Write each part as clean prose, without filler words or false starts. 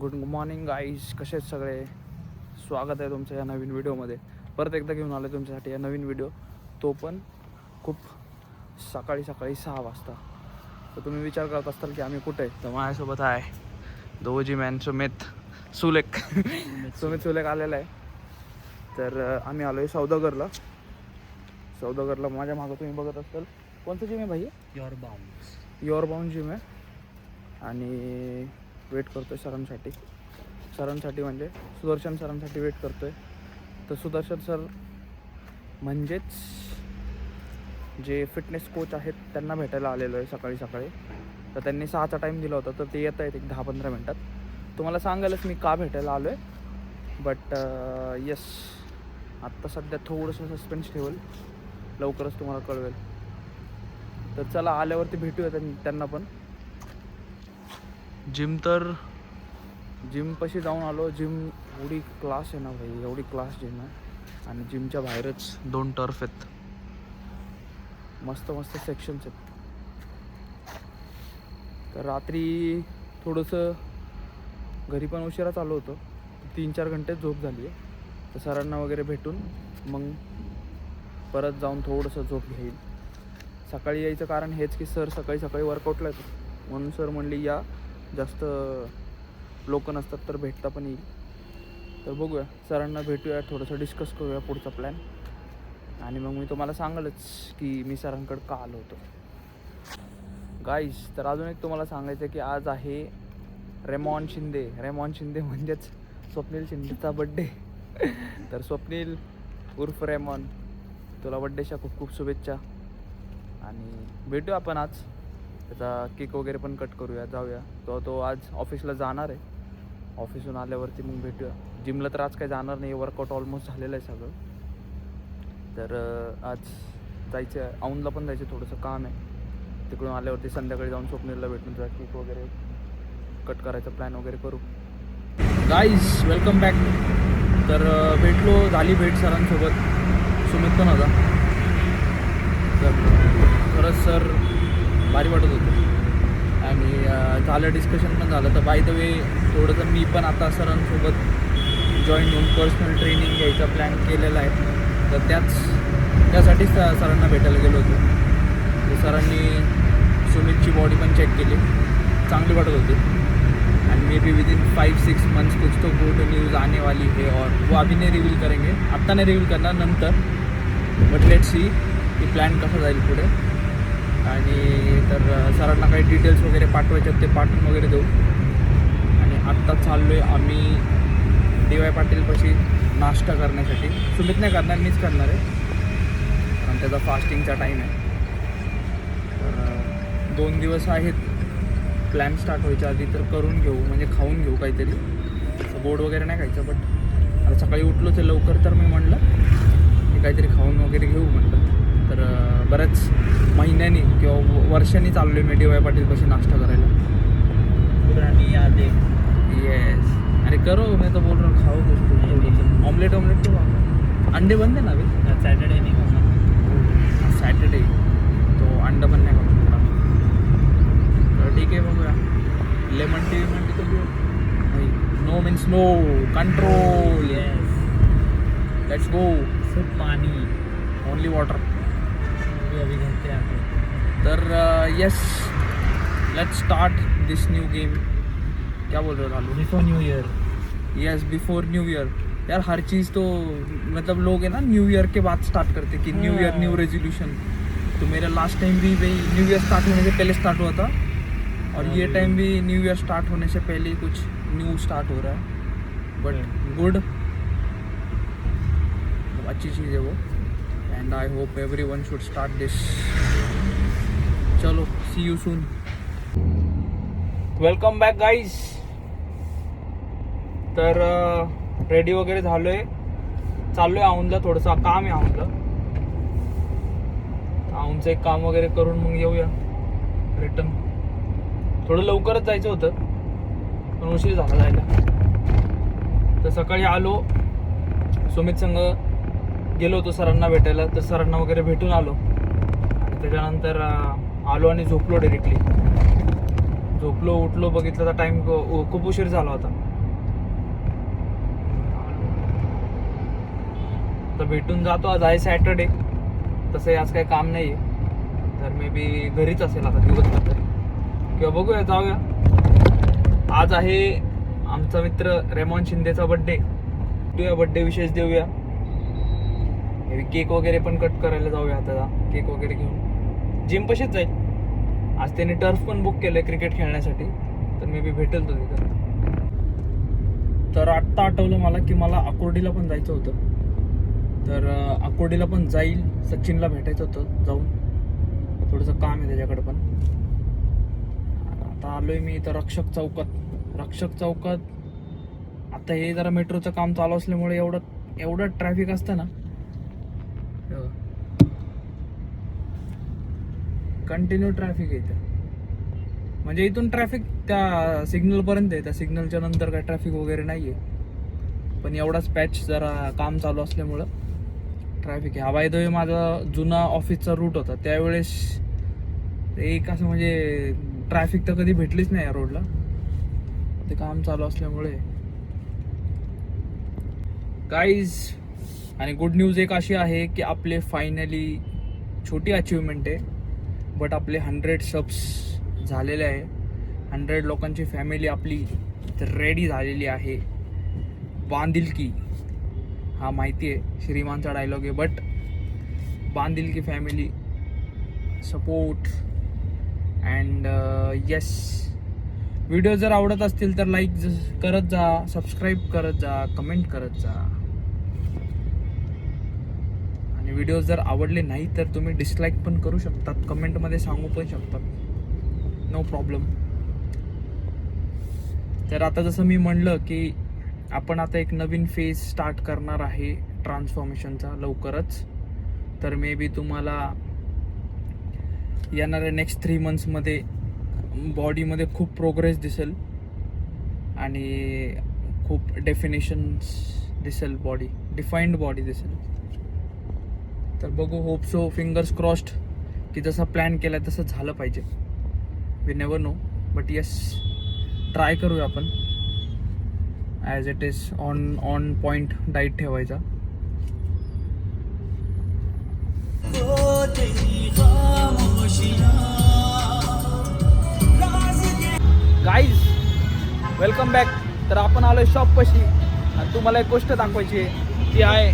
Good morning guys, कसे आहेत सगळे. स्वागत आहे तुमचं या नवीन व्हिडिओमध्ये. परत एकदा घेऊन आलो तुमच्यासाठी या नवीन व्हिडिओ, तो पण खूप सकाळी 6 वाजता. तर तुम्ही विचार करत असताल की आम्ही कुठे आहे. तर माझ्यासोबत आहे दोजी मॅन सुमित सुलेख आलेला आहे. तर आम्ही आलो आहे सौदागरला. माझ्या मागं तुम्ही बघत असाल कोणतं जिम आहे भाई? युअर बाउंड जिम आहे. आणि वेट करतो आहे सरांसाठी म्हणजे सुदर्शन सरांसाठी वेट करतो आहे. तर सुदर्शन सर म्हणजेच जे फिटनेस कोच आहेत त्यांना भेटायला आलेलो आहे सकाळी. तर त्यांनी 6चा टाईम दिला होता, तर ते येत आहेत एक 10-15 मिनटात. तुम्हाला सांगायलाच मी का भेटायला आलो आहे. बट येस, आत्ता सध्या थोडंसं सस्पेन्स ठेवेल, लवकरच तुम्हाला कळवेल. तर चला, आल्यावरती भेटूया त्यांना पण. जिमपाशी जाऊन आलो. जिम एवढी क्लास आहे ना भाई, एवढी क्लास जिम आहे. आणि जिमच्या बाहेरच 2 टर्फ आहेत, मस्त सेक्शन्स आहेत. तर रात्री थोडंसं घरी पण उशिरा चालू होतं, 3-4 घंटे झोप झाली आहे. तर सरांना वगैरे भेटून मग परत जाऊन थोडंसं झोप घेईल. सकाळी यायचं कारण हेच की सर सकाळी वर्कआउटला येतो, म्हणून सर म्हणली या, जास्त लोक नसतात तर भेटता पण येईल. तर बघूया, सरांना भेटूया, थोडंसं डिस्कस करूया पुढचा प्लॅन. आणि मग मी तुम्हाला सांगालच की मी सरांकडे का आलो होतो. गाईज, तर अजून एक तुम्हाला सांगायचं आहे की आज आहे रेमॉन शिंदे म्हणजेच स्वप्नील शिंदेचा बड्डे. तर स्वप्नील उर्फ रेमॉन, तुला बड्डेच्या खूप शुभेच्छा. आणि भेटूया आपण आज, त्याचा केक वगैरे पण कट करूया, जाऊया. तो आज ऑफिसला जाणार आहे. ऑफिसून आल्यावरती मग भेटूया. जिमला तर आज काही जाणार नाही, वर्कआउट ऑलमोस्ट झालेलं आहे सगळं. तर आज जायचं आहे, औंधला पण जायचं, थोडंसं काम आहे. तिकडून आल्यावरती संध्याकाळी जाऊन स्वप्नीलला भेटून जा, केक वगैरे कट करायचा प्लॅन वगैरे करू. Guys, welcome back. तर झाली भेट सरांसोबत. सुमित पण होता. तर खरंच सर भारी वाटत होतं. आणि झालं, डिस्कशन पण झालं. तर बाय द वे, थोडंसं मी पण आता सरांसोबत जॉईन होऊन पर्सनल ट्रेनिंग घ्यायचा प्लॅन केलेला आहे. तर त्यासाठीच सरांना भेटायला गेलो होतो. तर सरांनी सुमितची बॉडी पण चेक केली, चांगली वाटत होती. आणि मे बी विदिन 5-6 मंथ्स कुछ तो गुड न्यूज़ आने वाली है. और वो अभी नहीं रिव्हील करेंगे, आत्ता नाही रिव्हील करणार, नंतर. बट लेट्स सी की प्लॅन कसा जाईल पुढे. आणि तर सरांना काही डिटेल्स वगैरे पाठवायच्यात, ते पाठवून वगैरे देऊ. आणि आत्ता चाललो आहे आम्ही DY पाटीलपाशी नाश्ता करण्यासाठी. सुमित नाही करणार, मीच करणार आहे, कारण त्याचा फास्टिंगचा टाईम आहे. तर 2 दिवस आहेत प्लॅन स्टार्ट व्हायच्या आधी, तर करून घेऊ, म्हणजे खाऊन घेऊ काहीतरी. गोड वगैरे नाही खायचं. बट आता सकाळी उठलोच आहे लवकर, तर मी म्हणलं की काहीतरी खाऊन वगैरे घेऊ म्हणलं. तर बऱ्याच महिन्यांनी किंवा वर्षांनी चाललो आहे मी DY पाटीलपाशी नाश्ता करायला. पुरानी यादें. येस, अरे करो, मैं तो बोल रहा हूँ खाओ कुछ. ऑमलेट तो अंडे बंद है ना अभी. सॅटर्डे नहीं खाऊंगा. सॅटर्डे तो अंडा पण नाही खाऊ शकता. तर ठीक आहे, बघूया. लेमन टी तो नाही. No means no, control. Yes, let's go. सिर्फ पानी, ओनली वॉटर. अभी घर पे आके. तर yes, let's start this new game. क्या बोल रहे हो Lalu? Before new year. Yes, before new year. यार हर चीज़ तो मतलब लोग है ना न्यू ईयर के बाद स्टार्ट करते कि न्यू ईयर न्यू रेजोल्यूशन. तो मेरा लास्ट टाइम भी वही न्यू ईयर स्टार्ट होने से पहले स्टार्ट हुआ था. और ये टाइम भी न्यू ईयर स्टार्ट होने से पहले ही कुछ न्यू स्टार्ट हो रहा है. बट गुड, अच्छी चीज़ है वो. And I hope everyone should start this. चलो, see you soon. Welcome back guys. तर रेडी वगैरे झालो आहे, चाललो आहे औंधला. थोडंसं काम आहे औंधचं एक काम वगैरे करून मग येऊया रिटर्न. थोडं लवकरच जायचं होतं, पण उशीर झाला जायला. तर सकाळी आलो, सुमित संग गेलो होतो सरांना भेटायला. तर सरांना वगैरे भेटून आलो. आणि त्याच्यानंतर आलो आणि झोपलो डायरेक्टली. उठलो, बघितलं तर टाईम खूप उशीर झाला होता. आता भेटून जातो. आज आहे सॅटर्डे, तसंही आज काही काम नाही आहे, तर मे बी घरीच असेल आता दिवसभर तरी, किंवा बघूया जाऊया. आज आहे आमचा मित्र रेमॉन शिंदेचा बड्डे. देऊया बड्डे विशेष देऊया. केक वगैरे पण कट करायला जाऊया आता, केक वगैरे घेऊन जिम पशीच जाईल. आज त्याने टर्फ पण बुक केलंय क्रिकेट खेळण्यासाठी, तर मे बी भेटेल तो तिथं. तर आत्ता आठवलं मला की मला अकोर्डीला पण जायचं होतं, तर अकोर्डीला पण जाईल. सचिनला भेटायचं होतं, जाऊन थोडंसं काम आहे त्याच्याकडे पण. आता आलोय मी इथं रक्षक चौकात. आता हे जरा मेट्रोचं काम चालू असल्यामुळे एवढं ट्रॅफिक असतं ना, कंटिन्यू ट्रॅफिक आहे इथं. म्हणजे इथून ट्रॅफिक त्या सिग्नल पर्यंत आहे, त्या सिग्नलच्या नंतर काय ट्रॅफिक वगैरे नाहीये, पण एवढाच पॅच जरा काम चालू असल्यामुळं ट्रॅफिक आहे. हा बाय द वे माझा जुना ऑफिसचा रूट होता, त्यावेळेस एक असं म्हणजे ट्रॅफिक तर कधी भेटलीच नाही या रोडला, ते काम चालू असल्यामुळे. गाईज, आणि गुड न्यूज एक अशी आहे की आपले फायनली छोटी अचिव्हमेंट आहे, बट आपले 100 सबस झालेले आहे. 100 लोकांची फॅमिली आपली रेडी झालेली आहे. बांदिल की, हा माहिती आहे श्रीमानचा डायलॉग आहे, बट बांदिल की family support. And yes, video जर आवडत असतील तर लाईक करत जा, सबस्क्राईब करत जा, कमेंट करत जा. आणि व्हिडिओ जर आवडले नाही तर तुम्ही डिसलाईक पण करू शकतात, कमेंटमध्ये सांगू पण शकतात, नो प्रॉब्लेम. तर आता जसं मी म्हणलं की आपण आता एक नवीन फेज स्टार्ट करणार आहे ट्रान्सफॉर्मेशनचा लवकरच. तर मे बी तुम्हाला येणाऱ्या नेक्स्ट 3 मंथ्समध्ये बॉडीमध्ये खूप प्रोग्रेस दिसेल आणि खूप डेफिनेशन्स दिसेल, डिफाईन्ड बॉडी दिसेल. तर बघू, होप सो, फिंगर्स क्रॉस्ड की जसं प्लॅन केलं आहे तसं झालं पाहिजे. We never know, but yes, try करूया आपण as it is. On point diet ठेवायचा. Guys, welcome back. तर आपण आलोय शॉपपाशी आणि तुम्हाला एक गोष्ट दाखवायची आहे, ती आहे,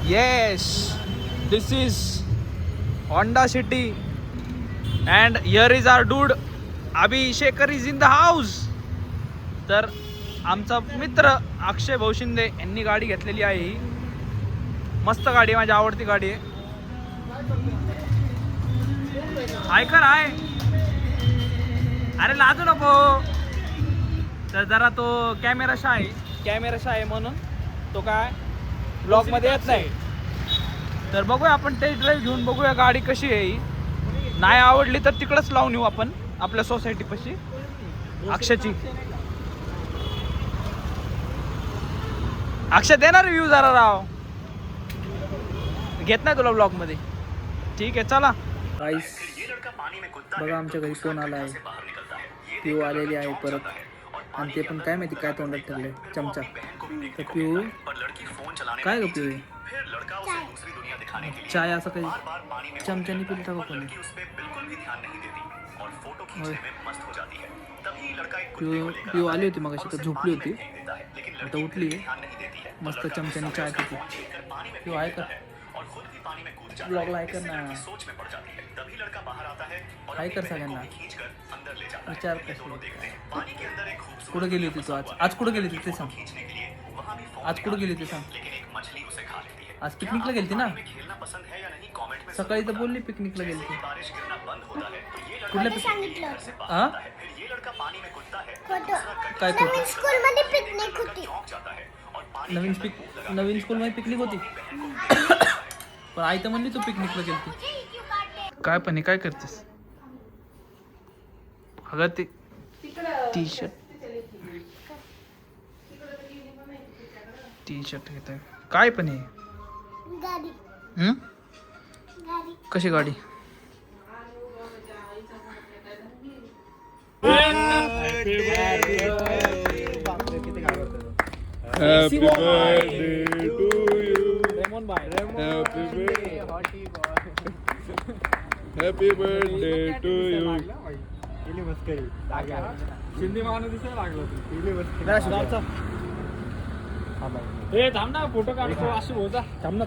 yes, this is Honda City and here is our dude अभिषेकर इज इन द हाऊस. तर आमचा मित्र अक्षय भाऊ शिंदे यांनी गाडी घेतलेली आहे. ही मस्त गाडी आहे, माझी आवडती गाडी आहे. ऐकर आहे, अरे लाजू नको. तर जरा तो कॅमेरा शा आहे म्हणून तो काय ब्लॉग मध्ये येत नाही. तर बघूया आपण टेस्ट ड्राईव्ह घेऊन बघूया गाडी कशी आहे. नाही आवडली तर तिकडंच लावून येऊ आपण आपल्या सोसायटी पाशी अक्षयची. अक्षय देणार रिव्ह्यू जरा राव, घेत नाही तुला ब्लॉग मध्ये. ठीक आहे, चला. गाईस, बघा आमच्या घरी कोण आला आहे. पिऊ आलेली आहे परत, आणि ते पण काय माहिती काय तोंडात ठरले, चमचा. तर पिऊ काय ग पिऊ, चाय असं काही चमच्याने पिलता का कोणी? पिऊ आली होती मग अशी, तर झोपली होती, आता उठली मस्त चमच्याने चाय पिते. पिऊ आहे का? ब्लॉगला आहे कर ना, काय कर सगळ्यांना विचार. कुठं गेली होती तू आज कुठं गेली होती ते सांग. आज कुठं गेली होती सांग. आज पिकनिकला गेलती ना, सकाळी तर बोलली पिकनिकला गेलती. कुठल्या हा काय खोटं? नवीन स्कूलमध्ये पिकनिक होती, पण आई तर म्हणली तू पिकनिकला गेलती. काय पण काय करतेस अगं? ते टी शर्ट घेत आहे काय पण आहे? कशी गाडी? Happy birthday to you. Shinde माणूस दिसायला लागला हे थांब ना फोटो काढतो अशी होता थांब ना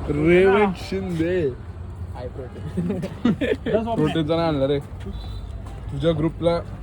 रेवंत शिंदे हाय प्रोटीन प्रोटीनचा नाही आणला रे तुझ्या ग्रुपला